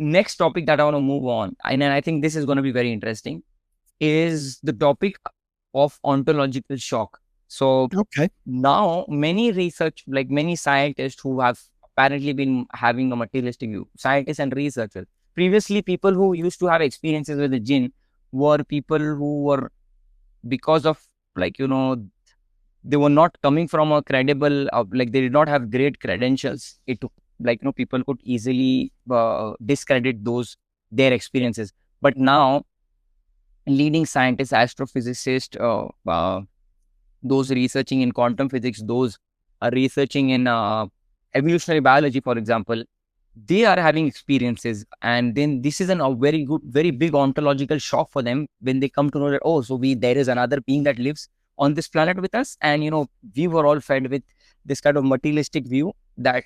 next topic that I want to move on, and I think this is going to be very interesting, is the topic of ontological shock. So Okay. now many research, like many scientists who have apparently been having a materialistic view, scientists and researchers. Previously, people who used to have experiences with the jinn were people who were, because of, like, they were not coming from a credible, like they did not have great credentials. It took, like, people could easily discredit their experiences. But now leading scientists, astrophysicists, those researching in quantum physics, those are researching in evolutionary biology, for example, they are having experiences. And then this is a very good, very big ontological shock for them when they come to know that, oh, so there is another being that lives on this planet with us. And, we were all fed with this kind of materialistic view that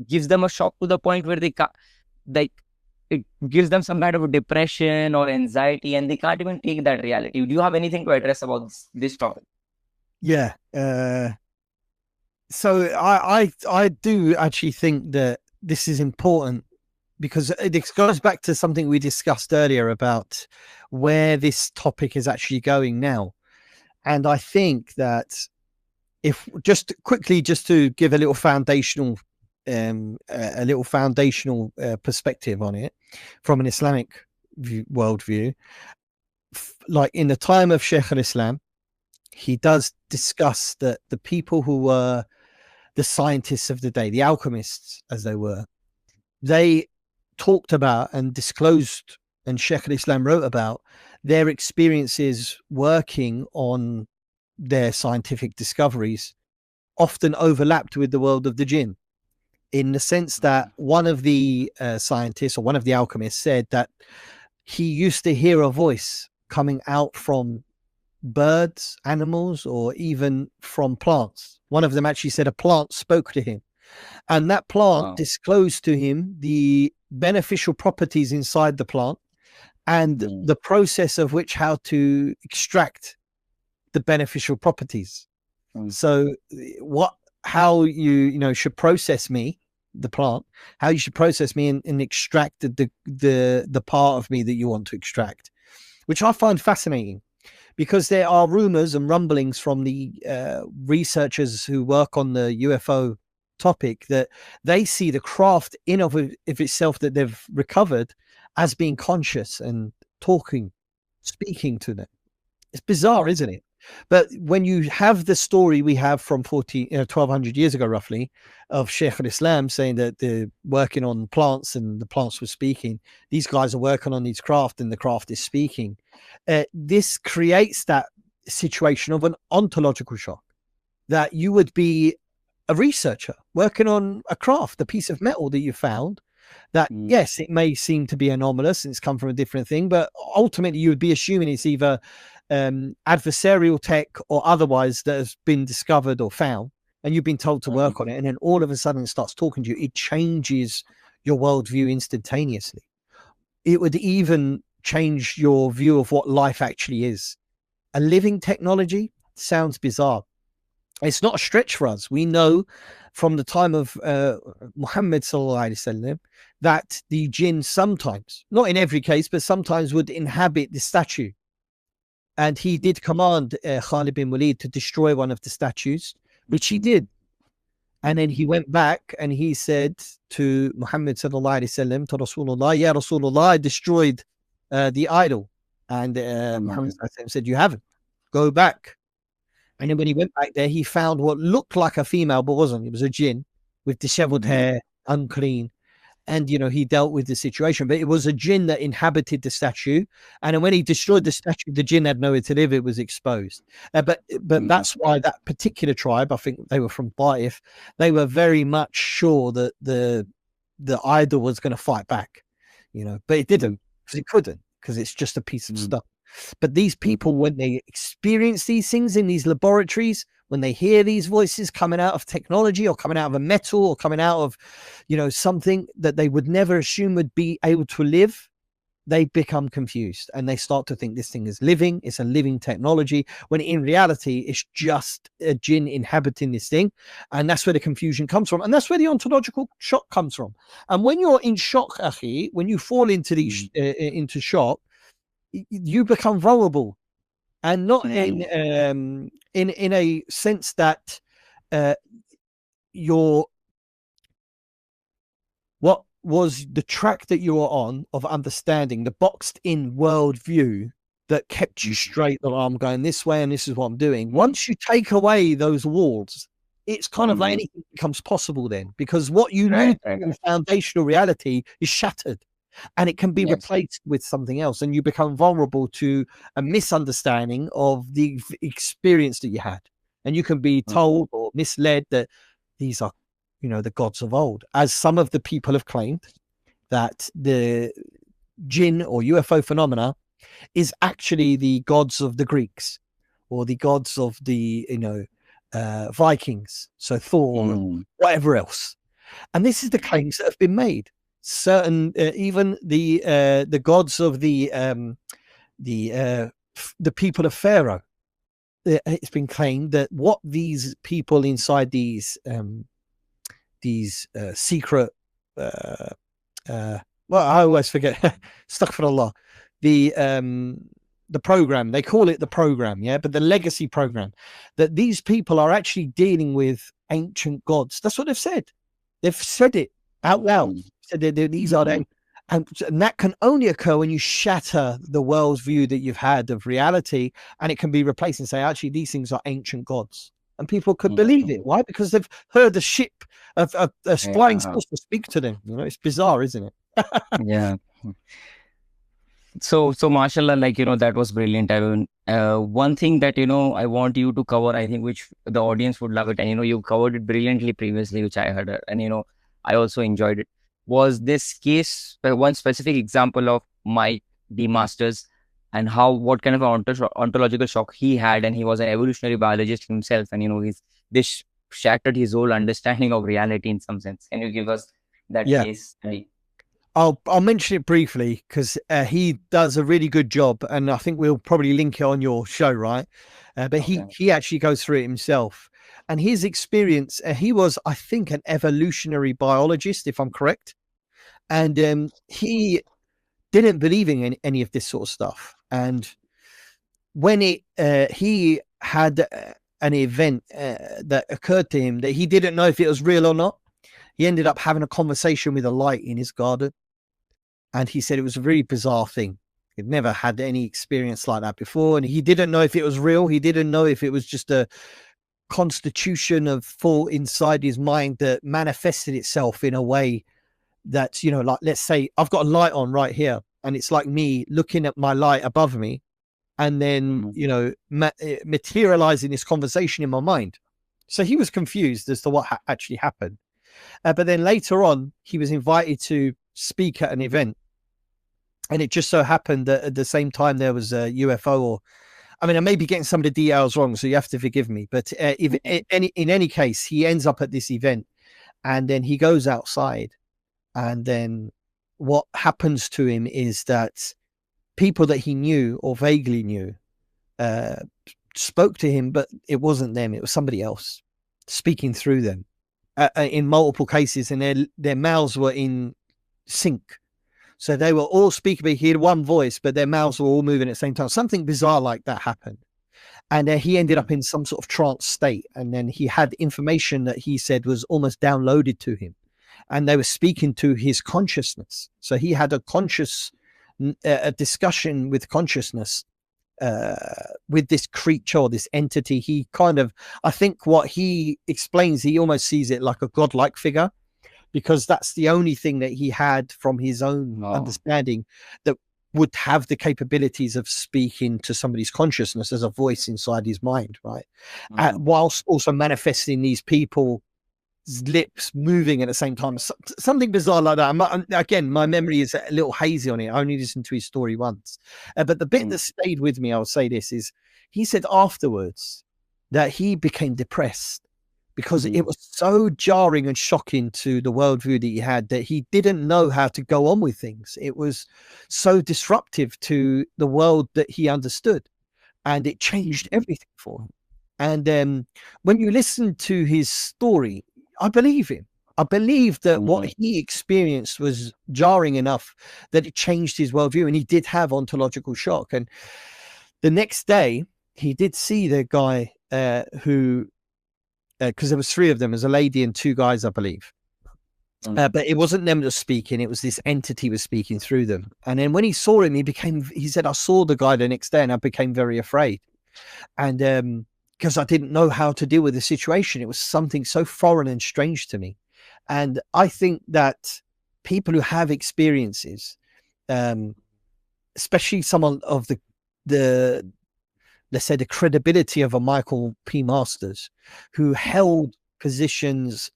gives them a shock to the point where like, it gives them some kind of a depression or anxiety, and they can't even take that reality. Do you have anything to address about this topic? Yeah. So I do actually think that this is important, because it goes back to something we discussed earlier about where this topic is actually going now. And I think that if just quickly, just to give a little foundational perspective on it from an Islamic worldview, like in the time of Sheikh al-Islam, he does discuss that the people who were the scientists of the day, the alchemists as they were, they talked about and disclosed, and Sheikh al-Islam wrote about their experiences working on their scientific discoveries often overlapped with the world of the jinn, in the sense that one of the scientists, or one of the alchemists, said that he used to hear a voice coming out from birds, animals, or even from plants. One of them actually said a plant spoke to him, and that plant disclosed to him the beneficial properties inside the plant and the process of which, how to extract the beneficial properties. So how you should process me, the plant, how you should process me and extract the part of me that you want to extract, which I find fascinating, because there are rumors and rumblings from the researchers who work on the UFO topic that they see the craft in of itself that they've recovered as being conscious and speaking to them. It's bizarre, isn't it? But when you have the story we have from 1200 years ago, roughly, of Sheikh al-Islam saying that they're working on plants and the plants were speaking, these guys are working on these craft and the craft is speaking. This creates that situation of an ontological shock, that you would be a researcher working on a craft, a piece of metal that you found, that yes, it may seem to be anomalous and it's come from a different thing, but ultimately you would be assuming it's either adversarial tech or otherwise that has been discovered or found, and you've been told to work on it, and then all of a sudden it starts talking to you. It changes your worldview instantaneously. It would even change your view of what life actually is. A living technology sounds bizarre. It's not a stretch for us. We know from the time of Muhammad sallallahu alaihi wasallam that the jinn sometimes, not in every case, but sometimes would inhabit the statue. And he did command Khalid bin Walid to destroy one of the statues, which he did. And then he went back and he said to Muhammad sallallahu alaihi wasallam, to Rasulullah, Ya Rasulullah, I destroyed the idol. And Muhammad said, you haven't. Go back. And then when he went back there, he found what looked like a female, but wasn't. It was a jinn with disheveled hair, unclean. And, he dealt with the situation, but it was a jinn that inhabited the statue. And then when he destroyed the statue, the jinn had nowhere to live. It was exposed. But that's why that particular tribe, I think they were from Taif, they were very much sure that the idol was going to fight back, but it didn't, because it couldn't, because it's just a piece of stuff. But these people, when they experience these things in these laboratories, when they hear these voices coming out of technology or coming out of a metal or coming out of, something that they would never assume would be able to live, they become confused and they start to think this thing is living, it's a living technology, when in reality it's just a jinn inhabiting this thing. And that's where the confusion comes from, and that's where the ontological shock comes from. And when you're in shock, Akhi, when you fall into these into shock, you become vulnerable, and not in a sense that you're what was the track that you were on of understanding, the boxed in worldview that kept you straight, that I'm going this way and this is what I'm doing. Once you take away those walls, it's kind of like anything becomes possible then, because what you knew in foundational reality is shattered, and it can be replaced with something else, and you become vulnerable to a misunderstanding of the experience that you had. And you can be told or misled that these are, you know, the gods of old, as some of the people have claimed that the jinn or UFO phenomena is actually the gods of the Greeks or the gods of the, you know, Vikings, so Thor or whatever else. And this is the claims that have been made. Certain even the gods of the people of Pharaoh, it's been claimed that what these people inside these secret well, I always forget astaghfirullah, the program, they call it the program, yeah, but the legacy program, that these people are actually dealing with ancient gods. That's what they've said. They've said it out loud. Said these are them. And that can only occur when you shatter the world's view that you've had of reality, and it can be replaced and say, actually, these things are ancient gods. And people could believe it. Why? Because they've heard a ship of a flying saucer speak to them. You know, it's bizarre, isn't it? Yeah. So mashallah, like, you know, that was brilliant. I mean, one thing that, you know, I want you to cover, I think, which the audience would love it, and, you know, you covered it brilliantly previously, which I heard, and, you know, I also enjoyed it, was this case, one specific example of Mike D. Masters, and what kind of ontological shock he had, and he was an evolutionary biologist himself, and, you know, this shattered his whole understanding of reality in some sense. Can you give us that case? I'll mention it briefly because he does a really good job, and I think we'll probably link it on your show, right? But he actually goes through it himself, and his experience. He was, I think, an evolutionary biologist, if I'm correct, and he didn't believe in any of this sort of stuff. And when he had an event that occurred to him that he didn't know if it was real or not, he ended up having a conversation with a light in his garden. And he said it was a really bizarre thing. He'd never had any experience like that before. And he didn't know if it was real. He didn't know if it was just a constitution of thought inside his mind that manifested itself in a way that, you know, like, let's say I've got a light on right here, and it's like me looking at my light above me, and then, you know, materializing this conversation in my mind. So he was confused as to what actually happened. But then later on, he was invited to speak at an event, and it just so happened that at the same time there was a UFO, or I mean, I may be getting some of the details wrong, so you have to forgive me. But in any case, he ends up at this event, and then he goes outside, and then what happens to him is that people that he knew or vaguely knew spoke to him, but it wasn't them; it was somebody else speaking through them in multiple cases, and their mouths were in sync. So they were all speaking, but he had one voice, but their mouths were all moving at the same time. Something bizarre like that happened. And he ended up in some sort of trance state. And then he had information that he said was almost downloaded to him. And they were speaking to his consciousness. So he had a discussion with consciousness with this creature or this entity. He kind of, I think what he explains, he almost sees it like a godlike figure, because that's the only thing that he had from his own understanding that would have the capabilities of speaking to somebody's consciousness as a voice inside his mind, right? Whilst also manifesting these people's lips moving at the same time. Something bizarre like that. Again, my memory is a little hazy on it. I only listened to his story once. But the bit that stayed with me, I'll say this, is he said afterwards that he became depressed because it was so jarring and shocking to the worldview that he had that he didn't know how to go on with things. It was so disruptive to the world that he understood, and it changed everything for him. And when you listen to his story, I believe him. I believe that what he experienced was jarring enough that it changed his worldview, and he did have ontological shock. And the next day, he did see the guy who, because there was 3 of them, as a lady and 2 guys, I believe. But it wasn't them that was speaking; it was this entity was speaking through them. And then when he saw him, he said, "I saw the guy the next day, and I became very afraid." And because I didn't know how to deal with the situation, it was something so foreign and strange to me. And I think that people who have experiences, especially someone of the let's say the credibility of a Michael P. Masters, who held positions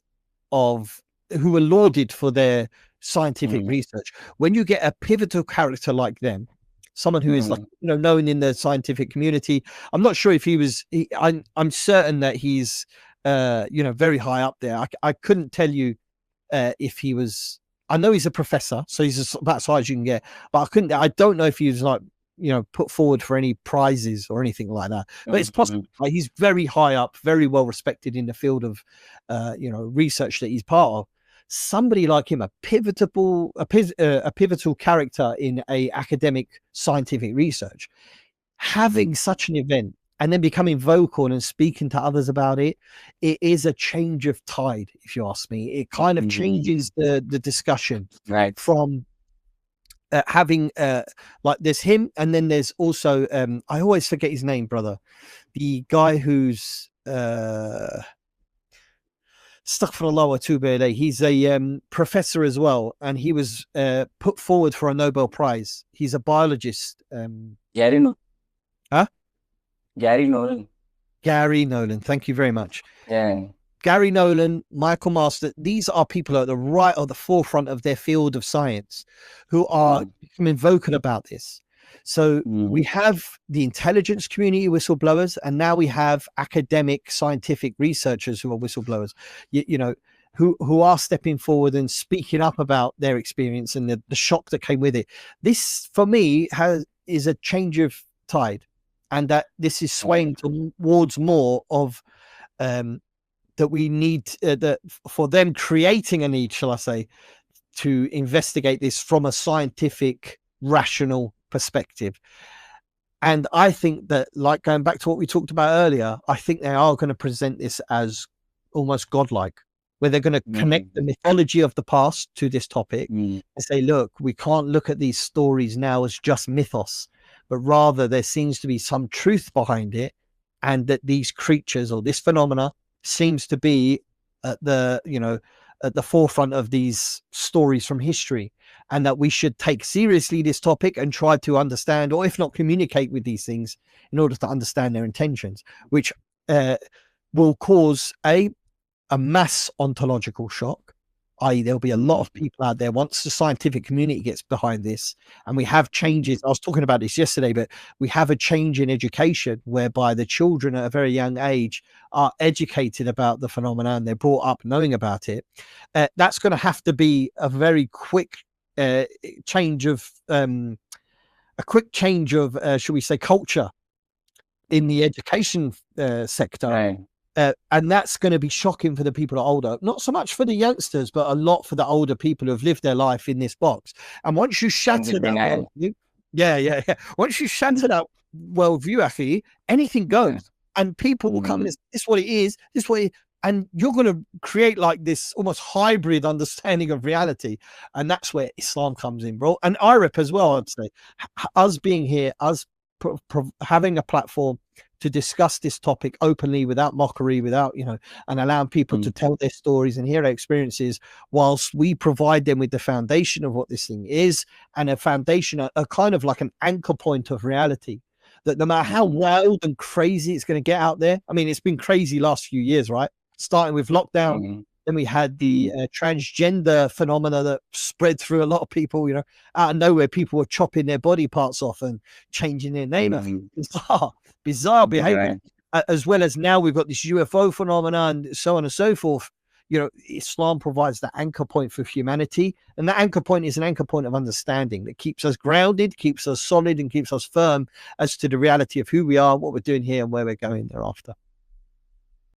who were lauded for their scientific research, when you get a pivotal character like them, someone who is like, known in the scientific community, I'm not sure if I'm certain that he's very high up there. I couldn't tell you if he was. I know he's a professor, so he's about as high as you can get, but I don't know if he was like put forward for any prizes or anything like that. But it's possible. Like, he's very high up, very well respected in the field of research that he's part of. Somebody like him, a pivotal character in a academic scientific research, having such an event and then becoming vocal and speaking to others about it, it is a change of tide, if you ask me. It kind of changes the discussion, right, from having like there's him, and then there's also I always forget his name, brother, the guy who's Astaghfirullah wa tubu ilayh. He's a professor as well, and he was put forward for a Nobel Prize. He's a biologist. Gary Nolan. Huh? Gary Nolan. Gary Nolan. Thank you very much. Yeah. Gary Nolan, Michael Master, these are people at the forefront of their field of science who are becoming vocal about this. So we have the intelligence community whistleblowers, and now we have academic scientific researchers who are whistleblowers, who are stepping forward and speaking up about their experience and the shock that came with it. This, for me, is a change of tide, and that this is swaying towards more of that we need for them creating a need, shall I say, to investigate this from a scientific, rational perspective. And I think that, like, going back to what we talked about earlier, I think they are going to present this as almost godlike, where they're going to connect the mythology of the past to this topic and say, look, we can't look at these stories now as just mythos, but rather there seems to be some truth behind it, and that these creatures or this phenomena seems to be at the forefront of these stories from history, and that we should take seriously this topic and try to understand, or if not communicate with these things in order to understand their intentions, which will cause a mass ontological shock, i.e. there'll be a lot of people out there once the scientific community gets behind this, and we have changes. I was talking about this yesterday, but we have a change in education whereby the children at a very young age are educated about the phenomenon. They're brought up knowing about it. That's going to have to be a very quick change of shall we say, culture in the education sector. Right. And that's going to be shocking for the people that are older, not so much for the youngsters, but a lot for the older people who have lived their life in this box. And once you shatter that worldview, once you shatter that worldview, Akhi, anything goes, and people will come. This is what it is. This is what it, and you're going to create like this almost hybrid understanding of reality, and that's where Islam comes in, bro. And IRIP as well. I'd say us being here, us having a platform to discuss this topic openly, without mockery, without, and allowing people to tell their stories and hear their experiences, whilst we provide them with the foundation of what this thing is, and a foundation, a kind of like an anchor point of reality, that no matter how wild and crazy it's going to get out there. I mean, it's been crazy last few years, right? Starting with lockdown, then we had the transgender phenomena that spread through a lot of people, out of nowhere, people were chopping their body parts off and changing their name. Bizarre behavior. as well as now we've got this UFO phenomenon, so on and so forth. You know, Islam provides that anchor point for humanity, and that anchor point is an anchor point of understanding that keeps us grounded, keeps us solid, and keeps us firm as to the reality of who we are, what we're doing here, and where we're going thereafter.